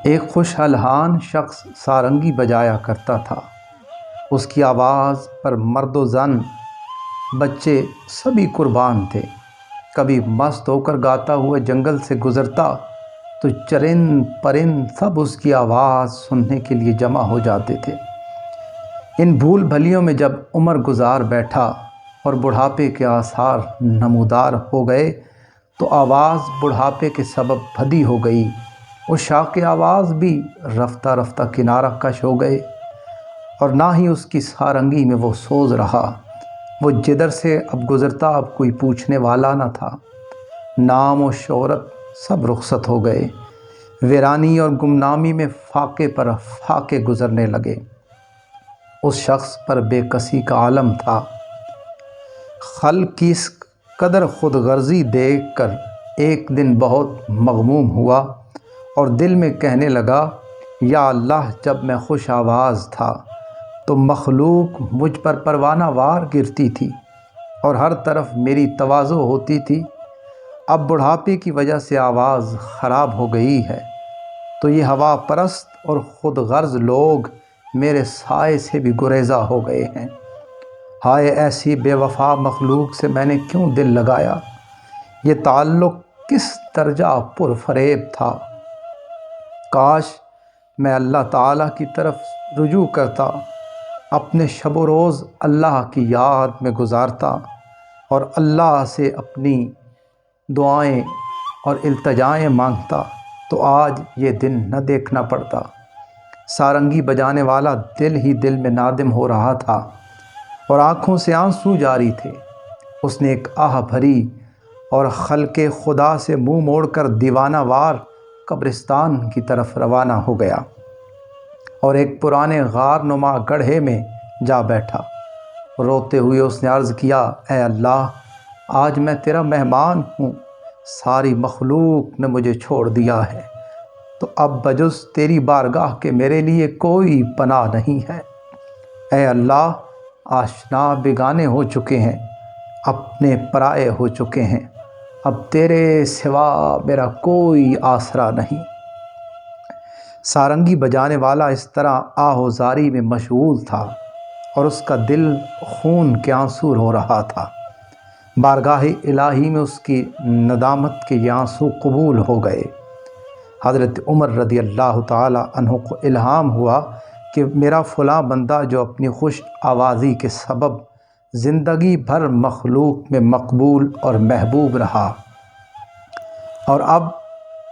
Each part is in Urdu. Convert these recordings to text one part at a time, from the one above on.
ایک خوش الحان شخص سارنگی بجایا کرتا تھا۔ اس کی آواز پر مرد و زن، بچے سبھی قربان تھے۔ کبھی مست ہو کر گاتا ہوا جنگل سے گزرتا تو چرند پرند سب اس کی آواز سننے کے لیے جمع ہو جاتے تھے۔ ان بھول بھلیوں میں جب عمر گزار بیٹھا اور بڑھاپے کے آثار نمودار ہو گئے تو آواز بڑھاپے کے سبب بھدی ہو گئی۔ وہ شاخ آواز بھی رفتہ رفتہ کنارہ کش ہو گئے، اور نہ ہی اس کی سارنگی میں وہ سوز رہا۔ وہ جدھر سے اب گزرتا اب کوئی پوچھنے والا نہ تھا۔ نام و شہرت سب رخصت ہو گئے۔ ویرانی اور گمنامی میں فاقے پر فاقے گزرنے لگے۔ اس شخص پر بے کسی کا عالم تھا۔ خلق کی اس قدر خود غرضی دیکھ کر ایک دن بہت مغموم ہوا اور دل میں کہنے لگا، یا اللہ، جب میں خوش آواز تھا تو مخلوق مجھ پر پروانہ وار گرتی تھی اور ہر طرف میری تواضع ہوتی تھی۔ اب بڑھاپے کی وجہ سے آواز خراب ہو گئی ہے تو یہ ہوا پرست اور خود غرض لوگ میرے سائے سے بھی گریزہ ہو گئے ہیں۔ ہائے، ایسی بے وفا مخلوق سے میں نے کیوں دل لگایا؟ یہ تعلق کس درجہ پر فریب تھا۔ کاش میں اللہ تعالیٰ کی طرف رجوع کرتا، اپنے شب و روز اللہ کی یاد میں گزارتا اور اللہ سے اپنی دعائیں اور التجائیں مانگتا تو آج یہ دن نہ دیکھنا پڑتا۔ سارنگی بجانے والا دل ہی دل میں نادم ہو رہا تھا اور آنکھوں سے آنسو جاری تھے۔ اس نے ایک آہ بھری اور خلق خدا سے منہ موڑ کر دیوانہ وار قبرستان کی طرف روانہ ہو گیا اور ایک پرانے غار نما گڑھے میں جا بیٹھا۔ روتے ہوئے اس نے عرض کیا، اے اللہ، آج میں تیرا مہمان ہوں۔ ساری مخلوق نے مجھے چھوڑ دیا ہے تو اب بجز تیری بارگاہ کے میرے لیے کوئی پناہ نہیں ہے۔ اے اللہ، آشنا بیگانے ہو چکے ہیں، اپنے پرائے ہو چکے ہیں، اب تیرے سوا میرا کوئی آسرا نہیں۔ سارنگی بجانے والا اس طرح آہوزاری میں مشغول تھا اور اس کا دل خون کے آنسو رو رہا تھا۔ بارگاہ الہی میں اس کی ندامت کے یہ آنسو قبول ہو گئے۔ حضرت عمر رضی اللہ تعالی عنہ کو الہام ہوا کہ میرا فلاں بندہ جو اپنی خوش آوازی کے سبب زندگی بھر مخلوق میں مقبول اور محبوب رہا، اور اب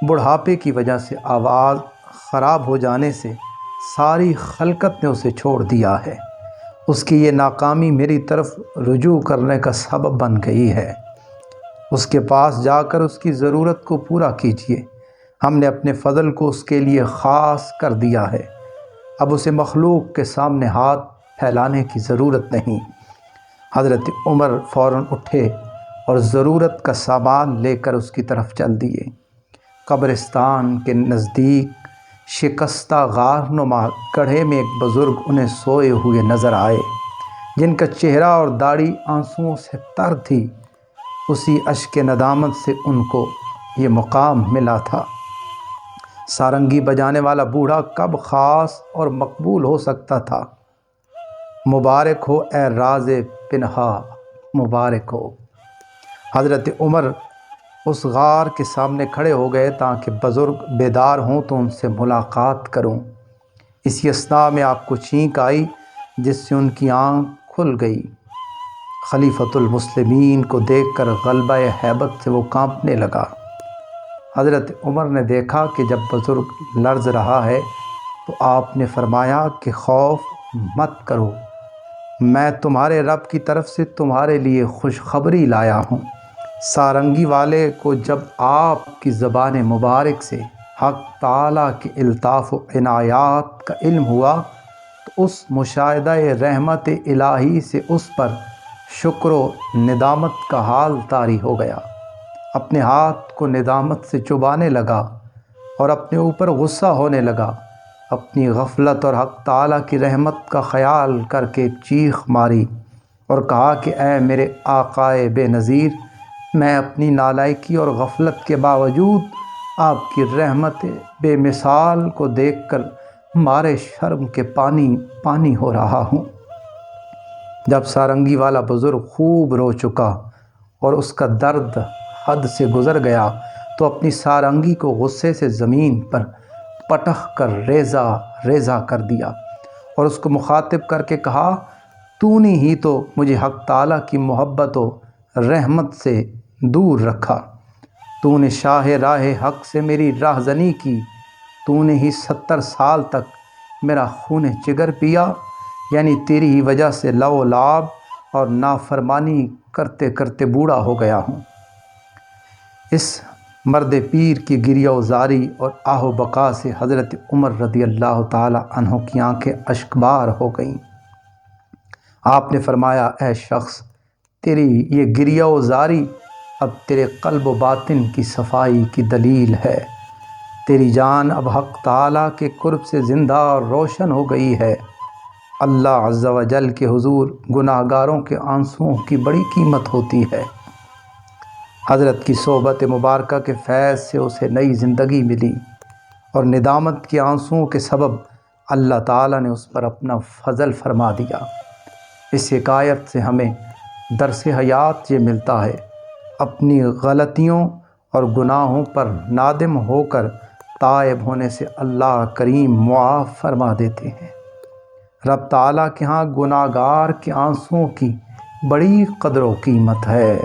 بڑھاپے کی وجہ سے آواز خراب ہو جانے سے ساری خلقت نے اسے چھوڑ دیا ہے، اس کی یہ ناکامی میری طرف رجوع کرنے کا سبب بن گئی ہے۔ اس کے پاس جا کر اس کی ضرورت کو پورا کیجیے۔ ہم نے اپنے فضل کو اس کے لیے خاص کر دیا ہے، اب اسے مخلوق کے سامنے ہاتھ پھیلانے کی ضرورت نہیں۔ حضرت عمر فوراً اٹھے اور ضرورت کا سامان لے کر اس کی طرف چل دیے۔ قبرستان کے نزدیک شکستہ غار نما گڑھے میں ایک بزرگ انہیں سوئے ہوئے نظر آئے، جن کا چہرہ اور داڑھی آنسوؤں سے تر تھی۔ اسی اشک ندامت سے ان کو یہ مقام ملا تھا۔ سارنگی بجانے والا بوڑھا کب خاص اور مقبول ہو سکتا تھا؟ مبارک ہو اے راز پنہا، مبارک ہو۔ حضرت عمر اس غار کے سامنے کھڑے ہو گئے تاکہ بزرگ بیدار ہوں تو ان سے ملاقات کروں۔ اسی اثناء میں آپ کو چھینک آئی جس سے ان کی آنکھ کھل گئی۔ خلیفۃ المسلمین کو دیکھ کر غلبہ ہیبت سے وہ کانپنے لگا۔ حضرت عمر نے دیکھا کہ جب بزرگ لرز رہا ہے تو آپ نے فرمایا کہ خوف مت کرو، میں تمہارے رب کی طرف سے تمہارے لیے خوشخبری لایا ہوں۔ سارنگی والے کو جب آپ کی زبان مبارک سے حق تعالیٰ کے الطاف و عنایات کا علم ہوا تو اس مشاہدہ رحمت الہی سے اس پر شکر و ندامت کا حال طاری ہو گیا۔ اپنے ہاتھ کو ندامت سے چبانے لگا اور اپنے اوپر غصہ ہونے لگا۔ اپنی غفلت اور حق تعالیٰ کی رحمت کا خیال کر کے چیخ ماری اور کہا کہ اے میرے آقائے بے نظیر، میں اپنی نالائکی اور غفلت کے باوجود آپ کی رحمت بے مثال کو دیکھ کر مارے شرم کے پانی پانی ہو رہا ہوں۔ جب سارنگی والا بزرگ خوب رو چکا اور اس کا درد حد سے گزر گیا تو اپنی سارنگی کو غصے سے زمین پر پٹخ کر ریزہ ریزہ کر دیا اور اس کو مخاطب کر کے کہا، تو نے ہی تو مجھے حق تعالیٰ کی محبت و رحمت سے دور رکھا، تو نے شاہ راہ حق سے میری راہزنی کی، تو نے ہی 70 سال تک میرا خون جگر پیا، یعنی تیری ہی وجہ سے لو و لعاب اور نافرمانی کرتے کرتے بوڑھا ہو گیا ہوں۔ اس مرد پیر کی گریہ و زاری اور آہ و بکا سے حضرت عمر رضی اللہ تعالی عنہ کی آنکھیں اشکبار ہو گئیں۔ آپ نے فرمایا، اے شخص، تیری یہ گریہ و زاری اب تیرے قلب و باطن کی صفائی کی دلیل ہے، تیری جان اب حق تعالیٰ کے قرب سے زندہ اور روشن ہو گئی ہے۔ اللہ عز و جل کے حضور گناہ گاروں کے آنسوؤں کی بڑی قیمت ہوتی ہے۔ حضرت کی صحبت مبارکہ کے فیض سے اسے نئی زندگی ملی اور ندامت کے آنسوؤں کے سبب اللہ تعالیٰ نے اس پر اپنا فضل فرما دیا۔ اس حکایت سے ہمیں درس حیات یہ ملتا ہے، اپنی غلطیوں اور گناہوں پر نادم ہو کر تائب ہونے سے اللہ کریم معاف فرما دیتے ہیں۔ رب تعالیٰ کے ہاں گناہ گار کے آنسوؤں کی بڑی قدر و قیمت ہے۔